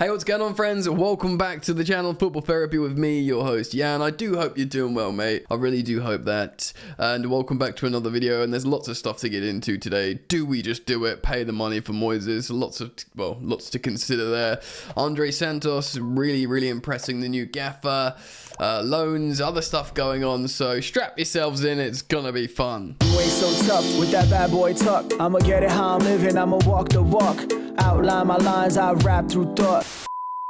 Hey, what's going on, friends? Welcome back to the channel Football Therapy with me, your host, Jan. I do hope you're doing well, mate. I really do hope that. And welcome back to another video, and there's lots of stuff to get into today. Do we just do it? Pay the money for Moises? Lots to consider there. Andrei Santos really impressing the new gaffer. Loans, other stuff going on, so strap yourselves in, it's gonna be fun. You ain't so tough with that bad boy tuck. I'ma get it how I'm living, I'ma walk the walk. Outline my lines, I rap through thought.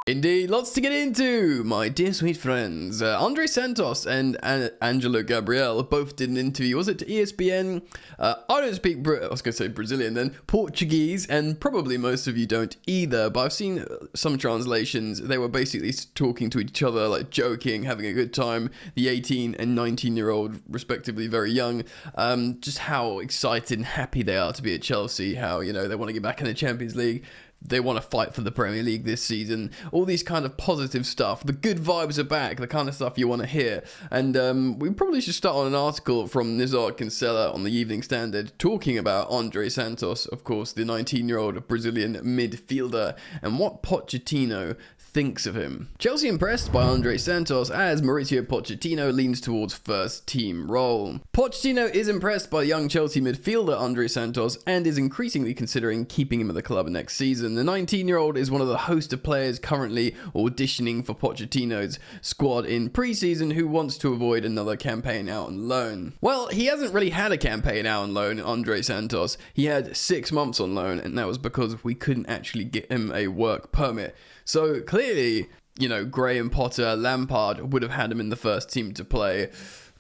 Indeed, lots to get into, my dear sweet friends. Andrei Santos and Angelo Gabriel both did an interview. Was it to ESPN? I don't speak, Brazilian then, Portuguese, and probably most of you don't either, but I've seen some translations. They were basically talking to each other, like joking, having a good time. The 18 and 19-year-old, respectively, very young. Just how excited and happy they are to be at Chelsea, how, you know, they want to get back in the Champions League. They want to fight for the Premier League this season. All these kind of positive stuff. The good vibes are back. The kind of stuff you want to hear. And we probably should start on an article from Nizar Kinsella on the Evening Standard talking about Andrei Santos, of course, the 19-year-old Brazilian midfielder, and what Pochettino thinks of him. Chelsea impressed by Andrei Santos as Mauricio Pochettino leans towards first team role. Pochettino is impressed by young Chelsea midfielder Andrei Santos and is increasingly considering keeping him at the club next season. The 19-year-old is one of the host of players currently auditioning for Pochettino's squad in pre-season who wants to avoid another campaign out on loan. Well, he hasn't really had a campaign out on loan, Andrei Santos. He had 6 months on loan, and that was because we couldn't actually get him a work permit. So clearly, you know, Graham Potter, Lampard would have had him in the first team to play.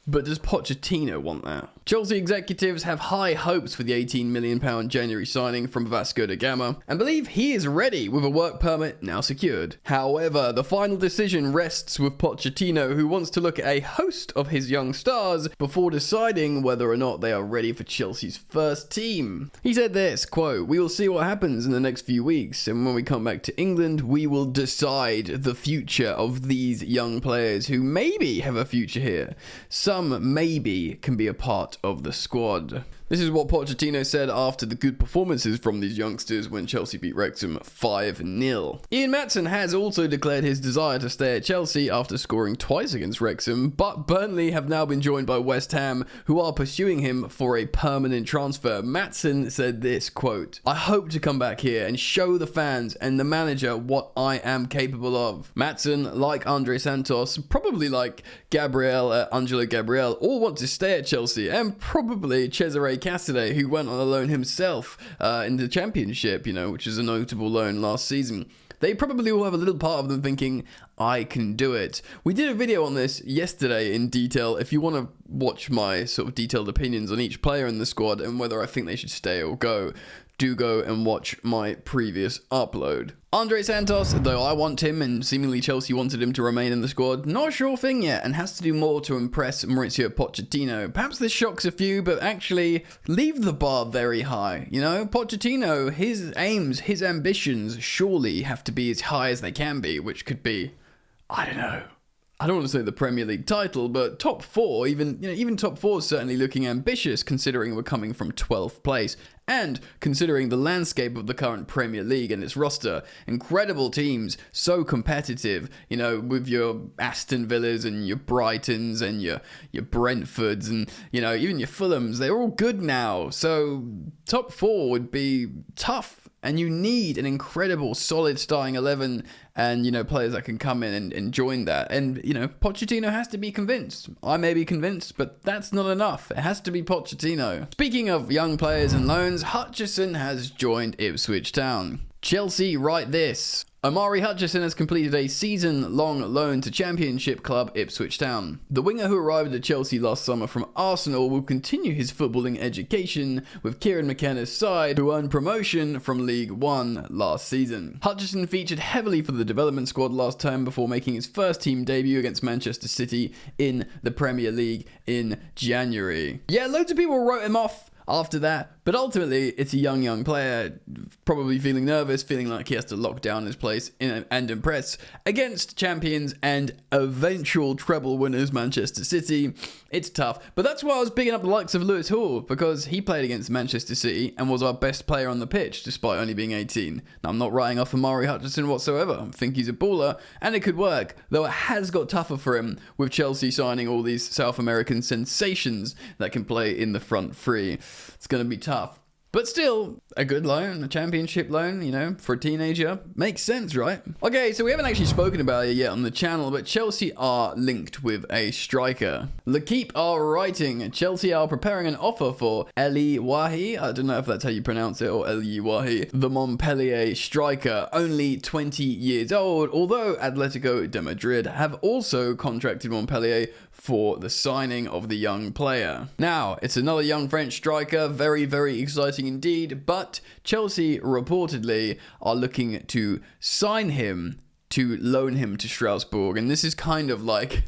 But does Pochettino want that? Chelsea executives have high hopes for the £18 million January signing from Vasco da Gama and believe he is ready with a work permit now secured. However, the final decision rests with Pochettino, who wants to look at a host of his young stars before deciding whether or not they are ready for Chelsea's first team. He said this, quote, "We will see what happens in the next few weeks, and when we come back to England, we will decide the future of these young players who maybe have a future here. Some maybe can be a part of the squad." This is what Pochettino said after the good performances from these youngsters when Chelsea beat Wrexham 5-0. Ian Maatsen has also declared his desire to stay at Chelsea after scoring twice against Wrexham, but Burnley have now been joined by West Ham, who are pursuing him for a permanent transfer. Maatsen said this, quote, "I hope to come back here and show the fans and the manager what I am capable of." Maatsen, like Andrei Santos, probably like Angelo Gabriel, all want to stay at Chelsea, and probably Cesare Caicedo, who went on a loan himself in the Championship, you know, which is a notable loan last season. They probably will have a little part of them thinking, I can do it. We did a video on this yesterday in detail. If you want to watch my sort of detailed opinions on each player in the squad and whether I think they should stay or go, do go and watch my previous upload. Andrei Santos, though I want him and seemingly Chelsea wanted him to remain in the squad, not a sure thing yet and has to do more to impress Mauricio Pochettino. Perhaps this shocks a few, but actually leave the bar very high. You know, Pochettino, his aims, his ambitions surely have to be as high as they can be, which could be, I don't know. I don't want to say the Premier League title, but top 4, even top 4 is certainly looking ambitious considering we're coming from 12th place and considering the landscape of the current Premier League and its roster. Incredible teams, so competitive, you know, with your Aston Villas and your Brightons and your Brentfords and, you know, even your Fulhams, they're all good now. So top 4 would be tough. And you need an incredible, solid starting 11 and, you know, players that can come in and join that. And, you know, Pochettino has to be convinced. I may be convinced, but that's not enough. It has to be Pochettino. Speaking of young players and loans, Hutchinson has joined Ipswich Town. Chelsea write this. Omari Hutchinson has completed a season-long loan to Championship club Ipswich Town. The winger who arrived at Chelsea last summer from Arsenal will continue his footballing education with Kieran McKenna's side, who earned promotion from League One last season. Hutchinson featured heavily for the development squad last term before making his first team debut against Manchester City in the Premier League in January. Yeah, loads of people wrote him off after that. But ultimately, it's a young player, probably feeling nervous, feeling like he has to lock down his place and impress against champions and eventual treble winners Manchester City. It's tough, but that's why I was bigging up the likes of Lewis Hall, because he played against Manchester City and was our best player on the pitch, despite only being 18. Now, I'm not writing off Omari Hutchinson whatsoever. I think he's a baller, and it could work, though it has got tougher for him with Chelsea signing all these South American sensations that can play in the front three. It's going to be tough. But still, a good loan, a championship loan, you know, for a teenager, makes sense, right? Okay, so we haven't actually spoken about it yet on the channel, but Chelsea are linked with a striker. L'Equipe are writing, Chelsea are preparing an offer for Eli Wahi, I don't know if that's how you pronounce it, or Eli Wahi, the Montpellier striker, only 20 years old, although Atletico de Madrid have also contracted Montpellier for the signing of the young player. Now, it's another young French striker, very, very exciting indeed, but Chelsea reportedly are looking to sign him to loan him to Strasbourg, and this is kind of like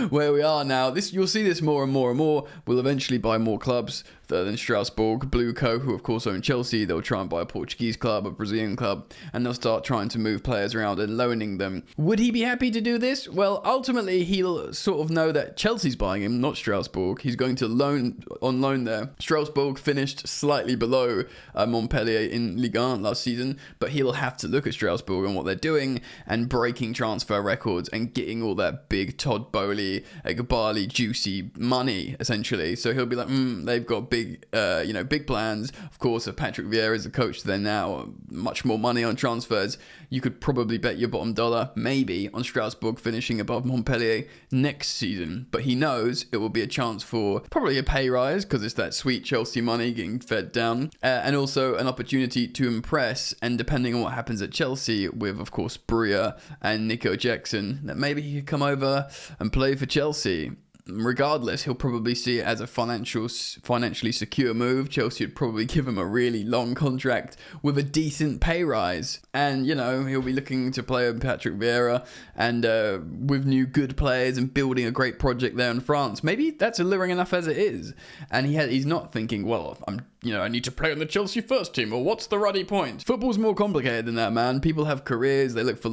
where we are now. You'll see this more and more and more. We'll eventually buy more clubs than Strasbourg. Blueco, who of course own Chelsea, they'll try and buy a Portuguese club, a Brazilian club, and they'll start trying to move players around and loaning them. Would he be happy to do this? Well, ultimately he'll sort of know that Chelsea's buying him, not Strasbourg. He's going to on loan there. Strasbourg finished slightly below Montpellier in Ligue 1 last season, but he'll have to look at Strasbourg and what they're doing and breaking transfer records and getting all that big Todd Bowley, Egbali, juicy money essentially. So he'll be like, they've got big plans. Of course, if Patrick Vieira is the coach there now, much more money on transfers. You could probably bet your bottom dollar, maybe, on Strasbourg finishing above Montpellier next season. But he knows it will be a chance for probably a pay rise, because it's that sweet Chelsea money getting fed down, and also an opportunity to impress. And depending on what happens at Chelsea with, of course, Breuer and Nico Jackson, that maybe he could come over and play for Chelsea. Regardless, he'll probably see it as a financially secure move. Chelsea would probably give him a really long contract with a decent pay rise. And, you know, he'll be looking to play with Patrick Vieira and with new good players and building a great project there in France. Maybe that's alluring enough as it is. And he's not thinking, well, I need to play on the Chelsea first team, or what's the ruddy point? Football's more complicated than that, man. People have careers, they look for,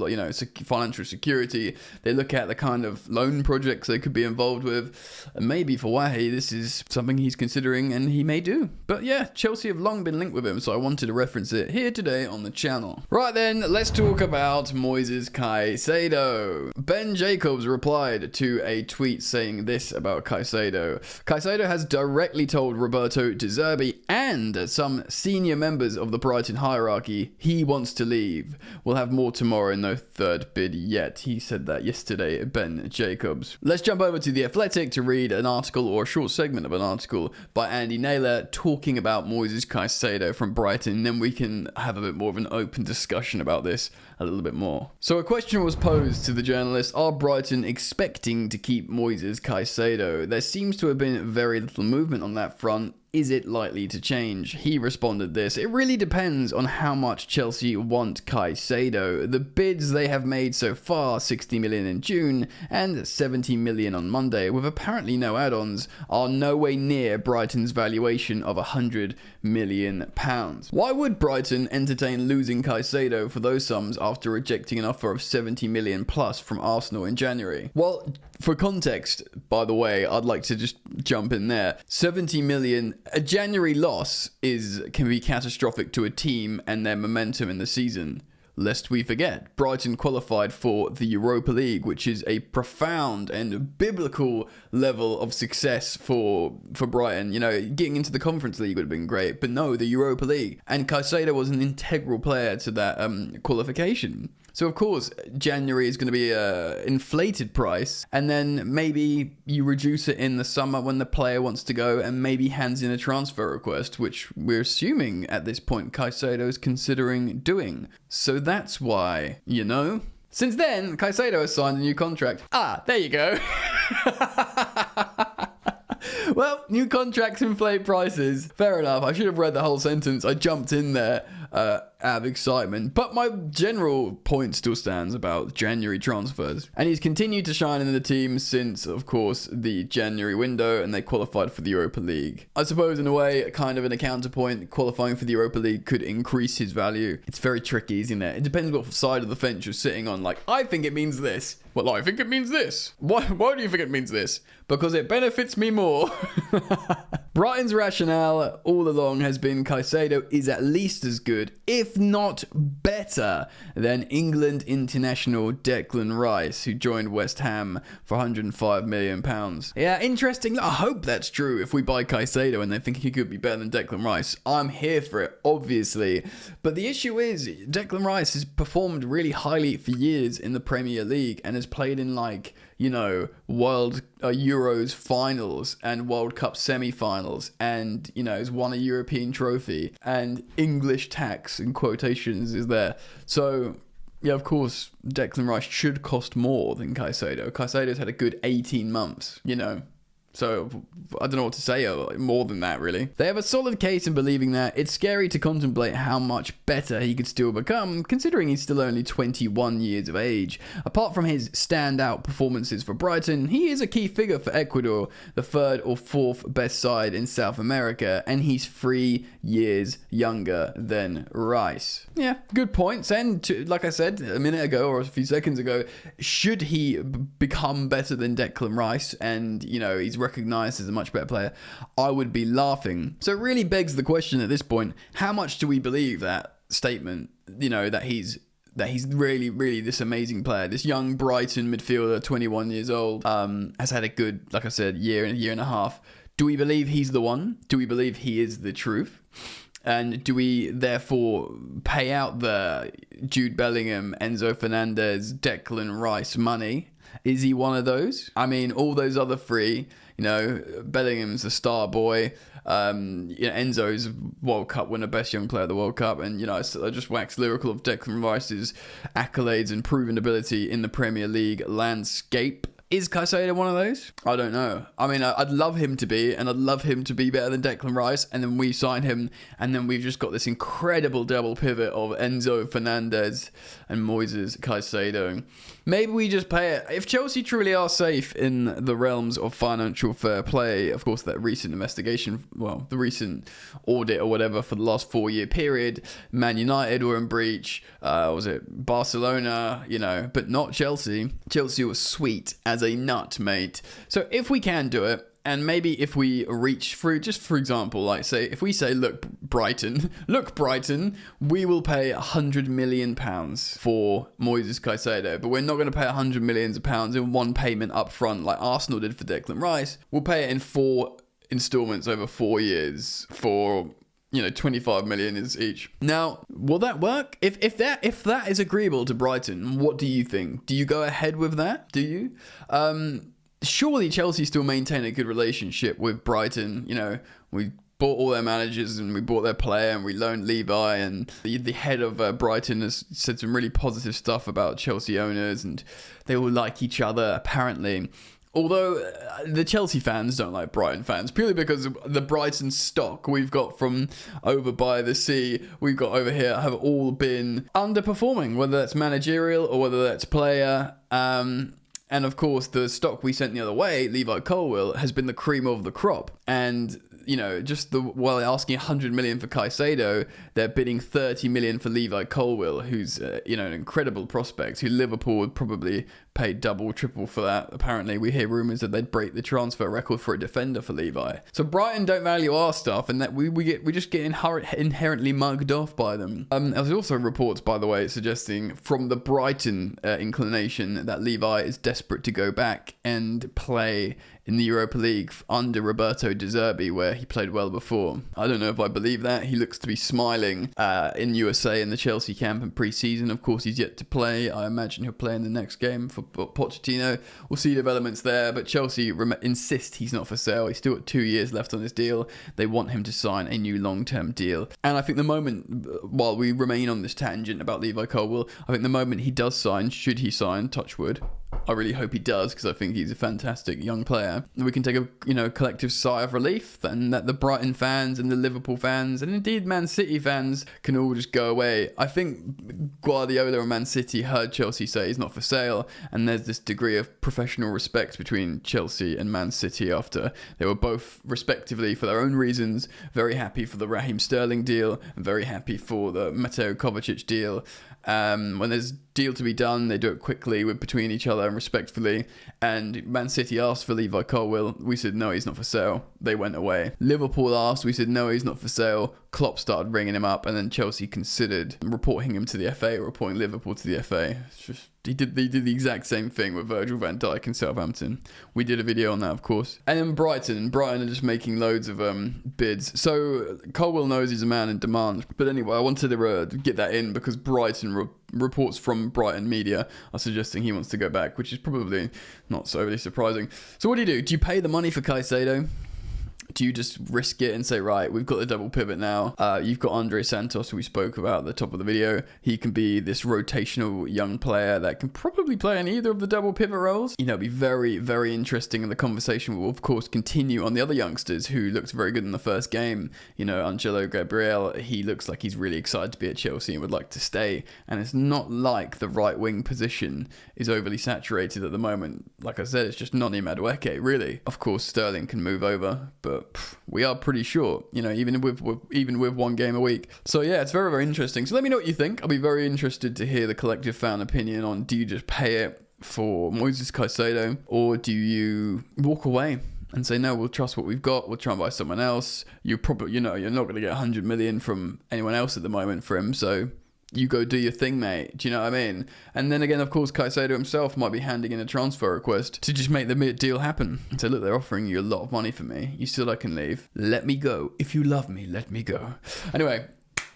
financial security, they look at the kind of loan projects they could be involved with, and maybe for Wahi, this is something he's considering, and he may do. But yeah, Chelsea have long been linked with him, so I wanted to reference it here today on the channel. Right then, let's talk about Moises Caicedo. Ben Jacobs replied to a tweet saying this about Caicedo. Caicedo has directly told Roberto De Zerbi and some senior members of the Brighton hierarchy he wants to leave. We'll have more tomorrow, no third bid yet. He said that yesterday, Ben Jacobs. Let's jump over to The Athletic to read an article, or a short segment of an article, by Andy Naylor talking about Moises Caicedo from Brighton. Then we can have a bit more of an open discussion about this a little bit more. So a question was posed to the journalist: are Brighton expecting to keep Moises Caicedo? There seems to have been very little movement on that front. Is it likely to change? He responded this: it really depends on how much Chelsea want Caicedo. The bids they have made so far, 60 million in June and 70 million on Monday, with apparently no add-ons, are no way near Brighton's valuation of £100 million. Why would Brighton entertain losing Caicedo for those sums after rejecting an offer of 70 million plus from Arsenal in January? Well, for context, by the way, I'd like to just jump in there. 70 million, a January loss can be catastrophic to a team and their momentum in the season. Lest we forget, Brighton qualified for the Europa League, which is a profound and biblical level of success for Brighton. Getting into the Conference League would have been great, but no, the Europa League. And Caicedo was an integral player to that qualification. So, of course, January is going to be an inflated price, and then maybe you reduce it in the summer when the player wants to go and maybe hands in a transfer request, which we're assuming at this point Caicedo is considering doing. So that's why, Since then, Caicedo has signed a new contract. There you go. Well, new contracts inflate prices. Fair enough. I should have read the whole sentence. I jumped in there out of excitement. But my general point still stands about January transfers. And he's continued to shine in the team since, of course, the January window, and they qualified for the Europa League. I suppose, in a way, kind of in a counterpoint, qualifying for the Europa League could increase his value. It's very tricky, isn't it? It depends what side of the fence you're sitting on. Like, I think it means this. Well, I think it means this. Why do you think it means this? Because it benefits me more. Brighton's rationale all along has been Caicedo is at least as good, if not better, than England international Declan Rice, who joined West Ham for £105 million. Yeah, interesting. I hope that's true. If we buy Caicedo and they think he could be better than Declan Rice, I'm here for it, obviously. But the issue is, Declan Rice has performed really highly for years in the Premier League and has played in, like, you know, Euros finals and World Cup semi-finals, and, you know, has won a European trophy, and English tax in quotations is there. So, yeah, of course, Declan Rice should cost more than Caicedo. Caicedo's had a good 18 months, you know. So, I don't know what to say more than that, really. They have a solid case in believing that. It's scary to contemplate how much better he could still become, considering he's still only 21 years of age. Apart from his standout performances for Brighton, he is a key figure for Ecuador, the third or fourth best side in South America, and he's 3 years younger than Rice. Yeah, good points. And like I said a minute ago, or a few seconds ago, should he become better than Declan Rice, and, you know, he's recognized as a much better player, I would be laughing. So it really begs the question at this point, how much do we believe that statement, you know, that he's really, really this amazing player, this young Brighton midfielder, 21 years old, has had a good, like I said, year and a half. Do we believe he's the one? Do we believe he is the truth? And do we therefore pay out the Jude Bellingham, Enzo Fernandez, Declan Rice money? Is he one of those? I mean, all those other three, you know, Bellingham's the star boy. You know, Enzo's World Cup winner, best young player of the World Cup. And, you know, I just wax lyrical of Declan Rice's accolades and proven ability in the Premier League landscape. Is Caicedo one of those? I don't know. I mean, I'd love him to be, and I'd love him to be better than Declan Rice, and then we sign him, and then we've just got this incredible double pivot of Enzo Fernandez and Moises Caicedo. Maybe we just pay it. If Chelsea truly are safe in the realms of financial fair play, of course, that recent investigation, well, the recent audit or whatever for the last 4-year period, Man United were in breach, was it Barcelona, you know, but not Chelsea. Chelsea was sweet as a nut, mate. So if we can do it, and maybe if we reach through, just for example, like say, if we say, look, Brighton, we will pay £100 million for Moises Caicedo, but we're not going to pay £100 million in one payment up front like Arsenal did for Declan Rice. We'll pay it in 4 installments over 4 years for, you know, 25 million is each. Now, will that work? If that is agreeable to Brighton, what do you think? Do you go ahead with that? Do you? Surely Chelsea still maintain a good relationship with Brighton. You know, we bought all their managers and we bought their player and we loaned Levi, and the head of Brighton has said some really positive stuff about Chelsea owners, and they all like each other apparently. Although the Chelsea fans don't like Brighton fans, purely because the Brighton stock we've got from over by the sea, we've got over here, have all been underperforming, whether that's managerial or whether that's player. And of course, the stock we sent the other way, Levi Colwell, has been the cream of the crop. And, you know, while they're asking 100 million for Caicedo, they're bidding 30 million for Levi Colwell, who's, you know, an incredible prospect, who Liverpool would probably pay double, triple for that. Apparently, we hear rumours that they'd break the transfer record for a defender for Levi. So Brighton don't value our stuff, and that we just get inherently mugged off by them. There's also reports, by the way, suggesting from the Brighton inclination that Levi is desperate to go back and play in the Europa League under Roberto De Zerbi, where he played well before. I don't know if I believe that. He looks to be smiling in USA in the Chelsea camp in pre-season. Of course, he's yet to play. I imagine he'll play in the next game for Pochettino. We'll see developments there, but Chelsea insist he's not for sale. He's still got 2 years left on his deal. They want him to sign a new long-term deal. And I think the moment, while we remain on this tangent about Levi Colwell, I think the moment he does sign, should he sign, touch wood, I really hope he does, because I think he's a fantastic young player. We can take a collective sigh of relief, and that the Brighton fans and the Liverpool fans and indeed Man City fans can all just go away. I think Guardiola and Man City heard Chelsea say he's not for sale, and there's this degree of professional respect between Chelsea and Man City after they were both, respectively, for their own reasons, very happy for the Raheem Sterling deal and very happy for the Mateo Kovacic deal. When there's deal to be done, they do it quickly between each other and respectfully. And Man City asked for Levi Colwell. We said, no, he's not for sale. They went away. Liverpool asked. We said, no, he's not for sale. Klopp started ringing him up, and then Chelsea considered reporting him to the FA or reporting Liverpool to the FA. It's just, they did the exact same thing with Virgil van Dijk in Southampton. We did a video on that, of course. And then Brighton are just making loads of bids. So Colwell knows he's a man in demand. But anyway, I wanted to get that in because Brighton reports from Brighton media are suggesting he wants to go back, which is probably not so overly surprising. So what do? Do you pay the money for Caicedo? Do you just risk it and say, right, we've got the double pivot now. You've got Andrei Santos, who we spoke about at the top of the video. He can be this rotational young player that can probably play in either of the double pivot roles. It'll be very, very interesting. And the conversation will, of course, continue on the other youngsters who looked very good in the first game. Angelo Gabriel, he looks like he's really excited to be at Chelsea and would like to stay. And it's not like the right wing position is overly saturated at the moment. Like I said, it's just Noni Madueke, really. Of course, Sterling can move over, but we are pretty short, even with one game a week. So yeah, it's very, very interesting. So let me know what you think. I'll be very interested to hear the collective fan opinion on, do you just pay it for Moises Caicedo, or do you walk away and say, no, we'll trust what we've got, we'll try and buy someone else? You're probably, you're not going to get 100 million from anyone else at the moment for him, so you go do your thing, mate. Do you know what I mean? And then again, of course, Caicedo himself might be handing in a transfer request to just make the deal happen. So look, they're offering you a lot of money for me. You still can leave. Let me go. If you love me, let me go. Anyway,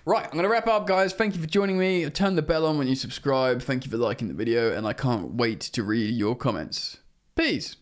right, I'm going to wrap up, guys. Thank you for joining me. Turn the bell on when you subscribe. Thank you for liking the video, and I can't wait to read your comments. Peace.